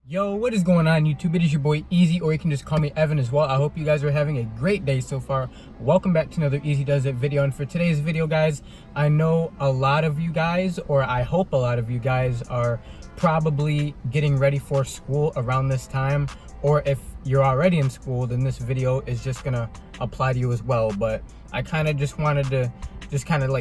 Yo, what is going on YouTube? It is your boy Easy, or you can just call me Evan as well. I hope you guys are having a great day so far. Welcome back to another EazyDuzIt video, and for today's video, guys, I know a lot of you guys, or I hope a lot of you guys, are probably getting ready for school around this time, or if you're already in school, then this video is just gonna apply to you as well. But I kind of just wanted to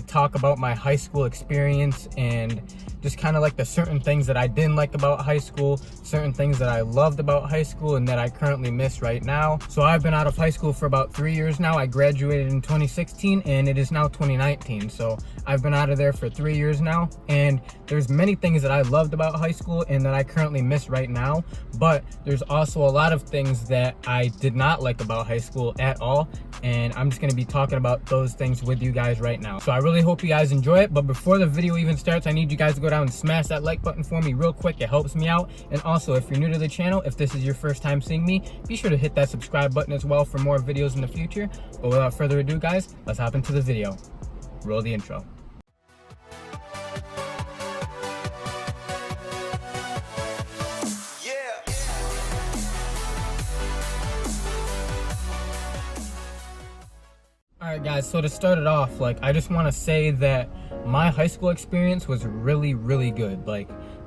talk about my high school experience and just kind of like the certain things that I didn't like about high school, certain things that I loved about high school and that I currently miss right now. So I've been out of high school for about 3 years now. I graduated in 2016 and it is now 2019. So I've been out of there for 3 years now, and there's many things that I loved about high school and that I currently miss right now, but there's also a lot of things that I did not like about high school at all, and I'm just going to be talking about those things with you guys right now. So I really hope you guys enjoy it, but before the video even starts, I need you guys to go down and smash that like button for me real quick. It helps me out. And also, if you're new to the channel, if this is your first time seeing me, be sure to hit that subscribe button as well for more videos in the future. But without further ado, guys, let's hop into the video. Roll the intro. Alright guys, so to start it off, I just want to say that my high school experience was really good.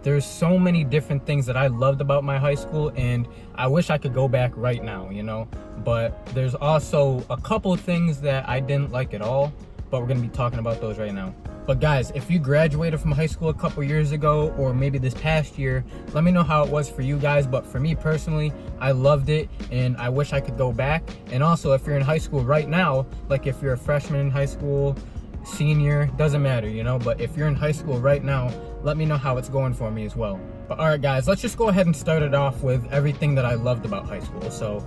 There's so many different things that I loved about my high school, and I wish I could go back right now, but there's also a couple of things that I didn't like at all, but we're going to be talking about those right now. But guys, if you graduated from high school a couple years ago, or maybe this past year, let me know how it was for you guys. But for me personally, I loved it and I wish I could go back. And also, if you're in high school right now, if you're a freshman in high school, senior, doesn't matter, but if you're in high school right now, let me know how it's going for me as well. But alright guys, let's just go ahead and start it off with everything that I loved about high school. So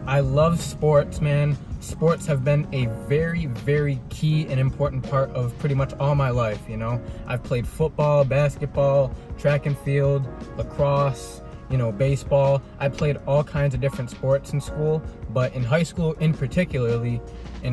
I love sports, man. Sports have been a very key and important part of pretty much all my life, I've played football, basketball, track and field, lacrosse, baseball. I played all kinds of different sports in school, but in high school in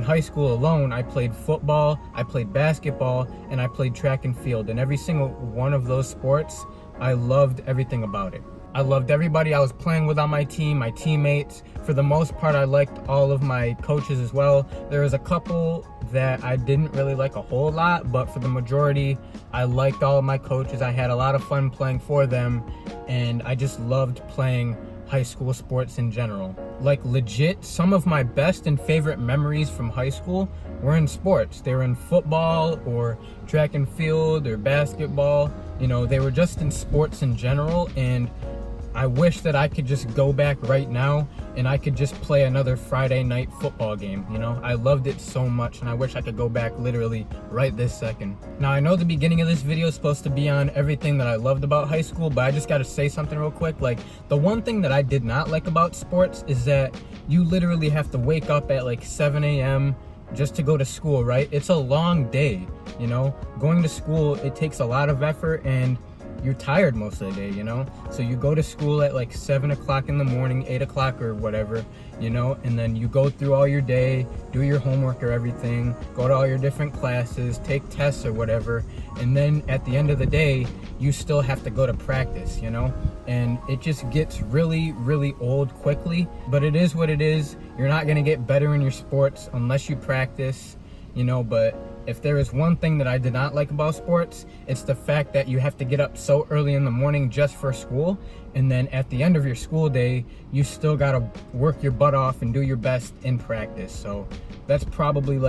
high school alone, I played football, I played basketball, and I played track and field. And every single one of those sports, I loved everything about it. I loved everybody I was playing with on my team, my teammates. For the most part, I liked all of my coaches as well. There was a couple that I didn't really like a whole lot, but for the majority, I liked all of my coaches. I had a lot of fun playing for them, and I just loved playing high school sports in general. Legit, some of my best and favorite memories from high school were in sports. They were in football or track and field or basketball. They were just in sports in general, and I wish that I could just go back right now and I could just play another Friday night football game, I loved it so much, and I wish I could go back literally right this second. Now, I know the beginning of this video is supposed to be on everything that I loved about high school, but I just gotta say something real quick. The one thing that I did not like about sports is that you literally have to wake up at 7 a.m. just to go to school, right? It's a long day, Going to school, it takes a lot of effort, and you're tired most of the day, So you go to school at 7 o'clock in the morning, 8 o'clock or whatever, and then you go through all your day, do your homework or everything, go to all your different classes, take tests or whatever, and then at the end of the day, you still have to go to practice, and it just gets really old quickly. But it is what it is. You're not going to get better in your sports unless you practice, but if there is one thing that I did not like about sports, it's the fact that you have to get up so early in the morning just for school, and then at the end of your school day, you still gotta work your butt off and do your best in practice. So that's probably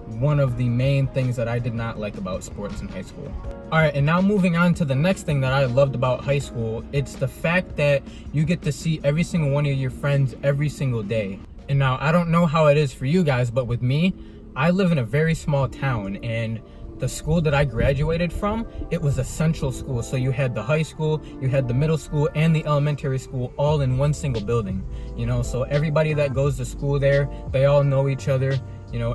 one of the main things that I did not like about sports in high school. Alright, and now moving on to the next thing that I loved about high school, it's the fact that you get to see every single one of your friends every single day. And now, I don't know how it is for you guys, but with me, I live in a very small town, and the school that I graduated from, it was a central school. So you had the high school, you had the middle school, and the elementary school all in one single building. So everybody that goes to school there, they all know each other.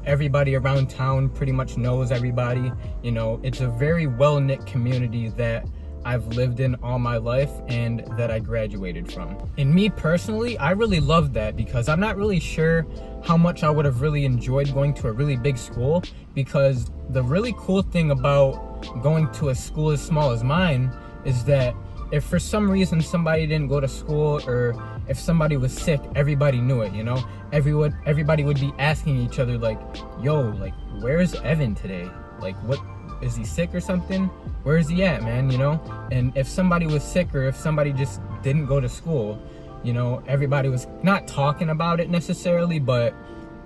Everybody around town pretty much knows everybody. It's a very well-knit community that I've lived in all my life and that I graduated from. And me personally, I really loved that, because I'm not really sure how much I would have really enjoyed going to a really big school, because the really cool thing about going to a school as small as mine is that if for some reason somebody didn't go to school, or if somebody was sick, everybody knew it, you know? Everybody would be asking each other like, yo, like, where's Evan today? Like, what, is he sick or something? Where is he at, man, you know? And if somebody was sick, or if somebody just didn't go to school, you know, everybody was not talking about it necessarily, but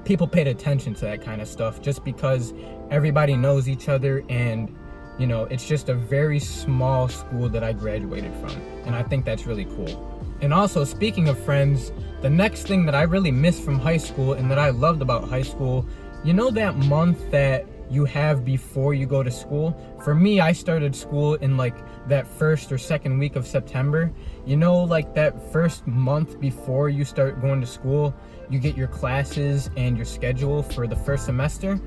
people paid attention to that kind of stuff just because everybody knows each other. And, you know, it's just a very small school that I graduated from. And I think that's really cool. And also, speaking of friends, the next thing that I really missed from high school and that I loved about high school, you know, that month that you have before you go to school? For me, I started school in like that first or second week of September. You know, like that first month before you start going to school, you get your classes and your schedule for the first semester.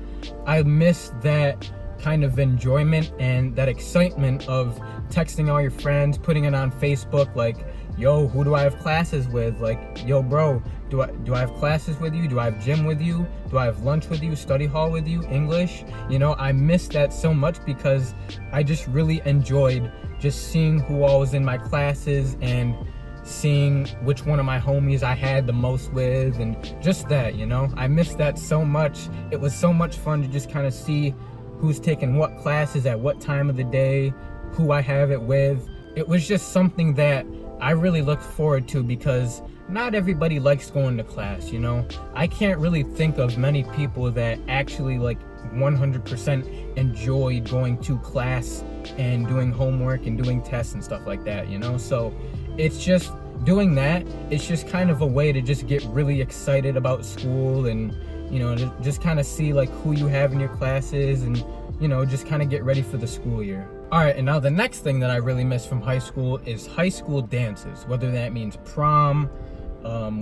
I missed that kind of enjoyment and that excitement of texting all your friends, putting it on Facebook, like, yo, who do I have classes with? Like, yo, bro, do I have classes with you? Do I have gym with you? Do I have lunch with you? Study hall with you? English? You know, I missed that so much because I just really enjoyed just seeing who all was in my classes and seeing which one of my homies I had the most with, and just that, you know, I missed that so much. It was so much fun to just kind of see who's taking what classes at what time of the day, who I have it with. It was just something that I really looked forward to because not everybody likes going to class, you know? I can't really think of many people that actually like 100% enjoy going to class and doing homework and doing tests and stuff like that, you know? So it's just doing that. It's just kind of a way to just get really excited about school and, you know, just kind of see like who you have in your classes and, you know, just kind of get ready for the school year. All right, and now the next thing that I really miss from high school is high school dances, whether that means prom,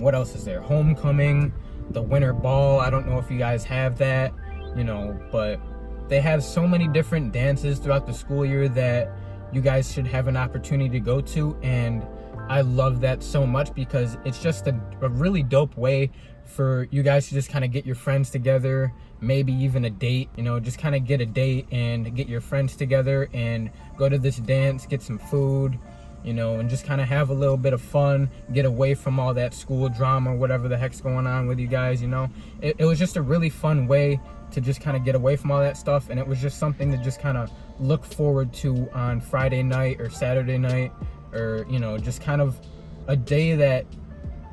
what else is there? Homecoming, the winter ball. I don't know if you guys have that, you know, but they have so many different dances throughout the school year that you guys should have an opportunity to go to. And I love that so much because it's just a really dope way for you guys to just kind of get your friends together, maybe even a date, you know, just kind of get a date and get your friends together and go to this dance, get some food, you know, and just kind of have a little bit of fun, get away from all that school drama or whatever the heck's going on with you guys, you know. It was just a really fun way to just kind of get away from all that stuff, and it was just something to just kind of look forward to on Friday night or Saturday night, or, you know, just kind of a day that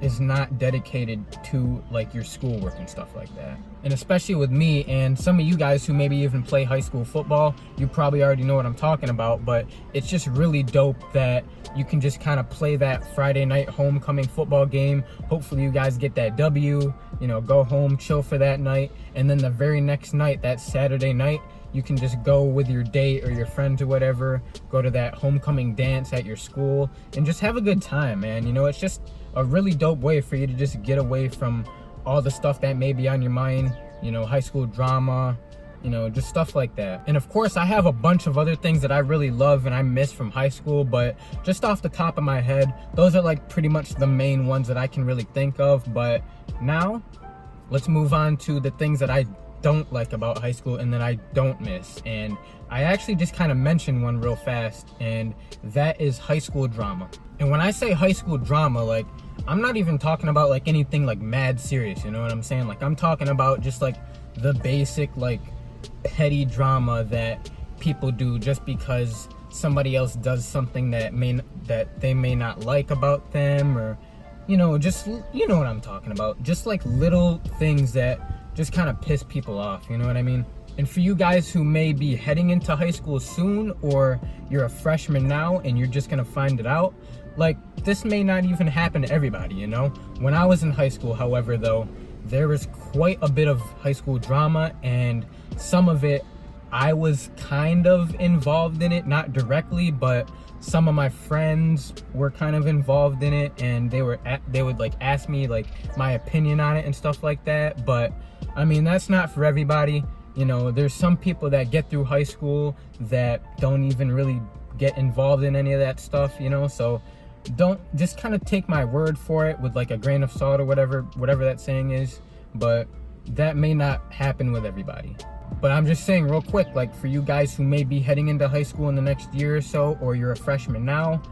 is not dedicated to like your schoolwork and stuff like that. And especially with me and some of you guys who maybe even play high school football, you probably already know what I'm talking about, but it's just really dope that you can just kind of play that Friday night homecoming football game. Hopefully you guys get that W, you know, go home, chill for that night, and then the very next night, that Saturday night, you can just go with your date or your friends or whatever, go to that homecoming dance at your school and just have a good time, man. You know, it's just a really dope way for you to just get away from all the stuff that may be on your mind, you know, high school drama, you know, just stuff like that. And of course, I have a bunch of other things that I really love and I miss from high school, but just off the top of my head, those are like pretty much the main ones that I can really think of. But now, let's move on to the things that I don't like about high school and that I don't miss. And I actually just kind of mentioned one real fast, and that is high school drama. And when I say high school drama, like, I'm not even talking about like anything like mad serious, you know what I'm saying? Like, I'm talking about just like the basic like petty drama that people do just because somebody else does something that they may not like about them, or, you know, just, you know what I'm talking about, just like little things that just kind of piss people off, you know what I mean? And for you guys who may be heading into high school soon, or you're a freshman now and you're just gonna find it out, like, this may not even happen to everybody, you know? When I was in high school, however, though, there was quite a bit of high school drama, and some of it, I was kind of involved in it, not directly, but some of my friends were kind of involved in it, and they would like ask me like my opinion on it and stuff like that. But I mean, that's not for everybody, you know. There's some people that get through high school that don't even really get involved in any of that stuff, you know. So don't just kind of take my word for it with like a grain of salt or whatever that saying is, but that may not happen with everybody. But I'm just saying real quick, like, for you guys who may be heading into high school in the next year or so, or you're a freshman now,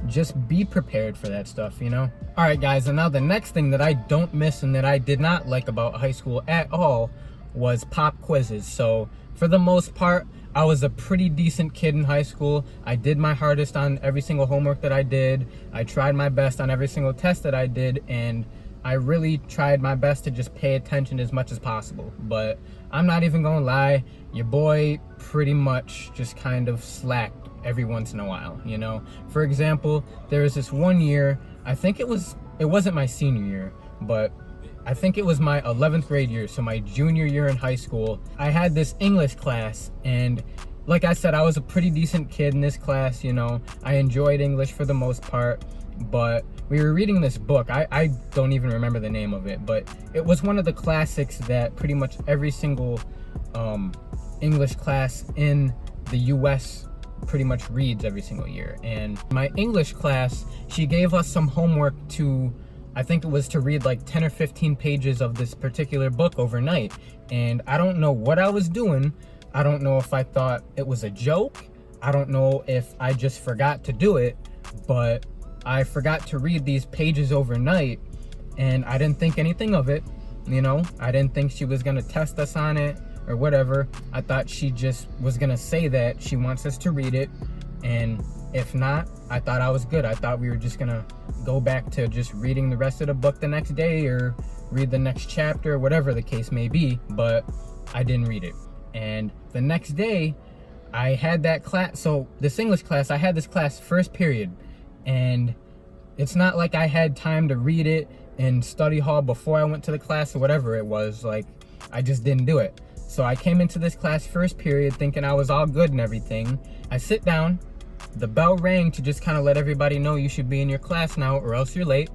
just be prepared for that stuff, you know? All right, guys, and now the next thing that I don't miss and that I did not like about high school at all was pop quizzes. So for the most part, I was a pretty decent kid in high school. I did my hardest on every single homework that I did. I tried my best on every single test that I did, and I really tried my best to just pay attention as much as possible. But I'm not even gonna lie, your boy pretty much just kind of slacked every once in a while, you know? For example, there was this one year, I think it wasn't my senior year, but I think it was my 11th grade year, so my junior year in high school. I had this English class, and like I said, I was a pretty decent kid in this class, you know. I enjoyed English for the most part, but we were reading this book. I don't even remember the name of it, but it was one of the classics that pretty much every single English class in the US pretty much reads every single year. And my English class, she gave us some homework to, I think it was to read like 10 or 15 pages of this particular book overnight. And I don't know what I was doing. I don't know if I thought it was a joke. I don't know if I just forgot to do it, but I forgot to read these pages overnight, and I didn't think anything of it, you know? I didn't think she was gonna test us on it or whatever. I thought she just was gonna say that she wants us to read it, and if not, I thought I was good. I thought we were just gonna go back to just reading the rest of the book the next day or read the next chapter, whatever the case may be, but I didn't read it. And the next day, I had that class, so this English class, I had this class first period, and it's not like I had time to read it in study hall before I went to the class or whatever it was. Like, I just didn't do it. So I came into this class first period thinking I was all good and everything. I sit down, the bell rang to just kind of let everybody know you should be in your class now or else you're late.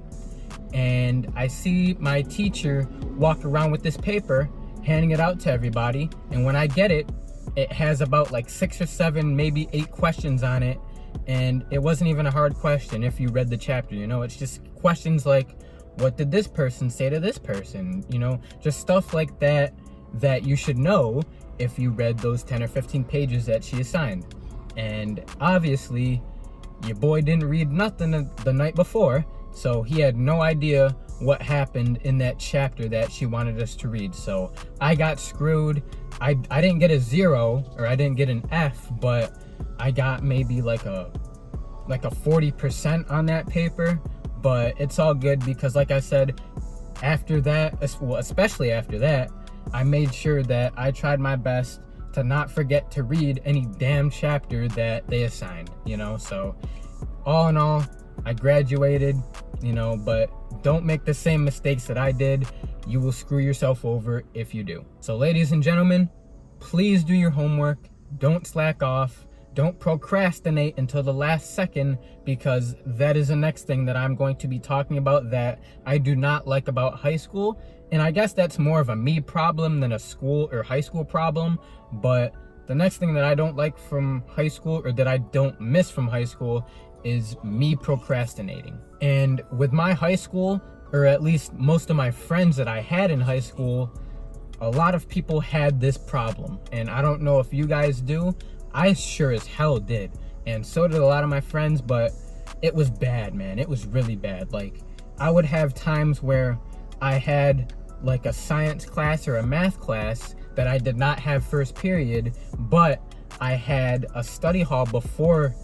And I see my teacher walk around with this paper, handing it out to everybody. And when I get it, it has about like 6 or 7, maybe 8 questions on it. And it wasn't even a hard question if you read the chapter, you know? It's just questions like, what did this person say to this person? You know, just stuff like that that you should know if you read those 10 or 15 pages that she assigned. And obviously, your boy didn't read nothing the night before, so he had no idea what happened in that chapter that she wanted us to read. So I got screwed. I didn't get a 0 or I didn't get an F, but I got maybe like a 40% on that paper. But it's all good because, like I said, after that, well, especially after that, I made sure that I tried my best to not forget to read any damn chapter that they assigned, you know? So all in all, I graduated, you know, but don't make the same mistakes that I did. You will screw yourself over if you do. So ladies and gentlemen, please do your homework. Don't slack off. Don't procrastinate until the last second, because that is the next thing that I'm going to be talking about that I do not like about high school. And I guess that's more of a me problem than a school or high school problem. But the next thing that I don't like from high school, or that I don't miss from high school, is me procrastinating. And with my high school, or at least most of my friends that I had in high school, a lot of people had this problem. And I don't know if you guys do. I sure as hell did. And so did a lot of my friends, but it was bad, man. It was really bad. Like, I would have times where I had like a science class or a math class that I did not have first period, but I had a study hall before,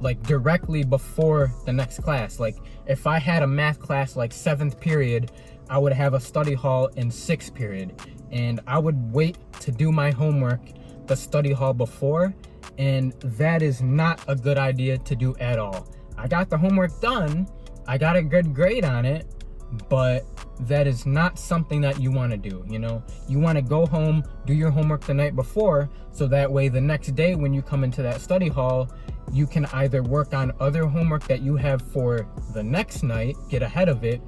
like directly before the next class. Like, if I had a math class like 7th period, I would have a study hall in 6th period. And I would wait to do my homework the study hall before, and that is not a good idea to do at all. I got the homework done, I got a good grade on it, but that is not something that you want to do, you know? You want to go home, do your homework the night before, so that way the next day when you come into that study hall, you can either work on other homework that you have for the next night, get ahead of it,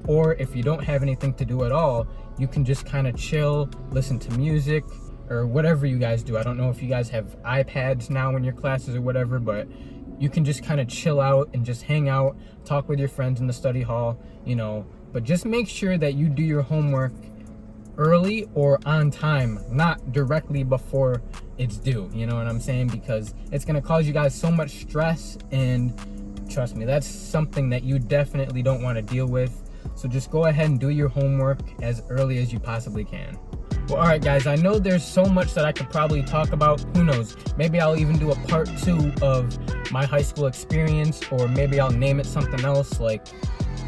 or if you don't have anything to do at all, you can just kind of chill, listen to music, or whatever you guys do. I don't know if you guys have iPads now in your classes or whatever, but you can just kind of chill out and just hang out, talk with your friends in the study hall, you know. But just make sure that you do your homework early or on time, not directly before it's due, you know what I'm saying? Because it's gonna cause you guys so much stress, and trust me, that's something that you definitely don't want to deal with. So just go ahead and do your homework as early as you possibly can. Well, all right, guys, I know there's so much that I could probably talk about. Who knows? Maybe I'll even do a part 2 of my high school experience, or maybe I'll name it something else, like,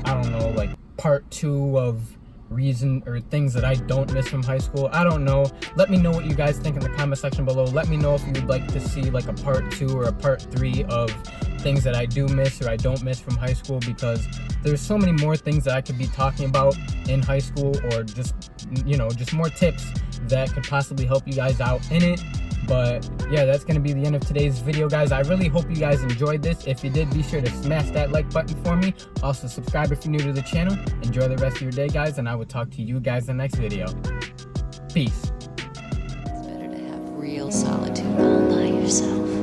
I don't know, like part 2 of reason or things that I don't miss from high school. I don't know. Let me know what you guys think in the comment section below. Let me know if you would like to see like a part 2 or a part 3 of things that I do miss or I don't miss from high school, because there's so many more things that I could be talking about in high school, or just, you know, just more tips that could possibly help you guys out in it. But yeah, that's going to be the end of today's video, guys. I really hope you guys enjoyed this. If you did, be sure to smash that like button for me. Also, subscribe if you're new to the channel. Enjoy the rest of your day, guys, and I will talk to you guys in the next video. Peace. It's better to have real solitude all by yourself.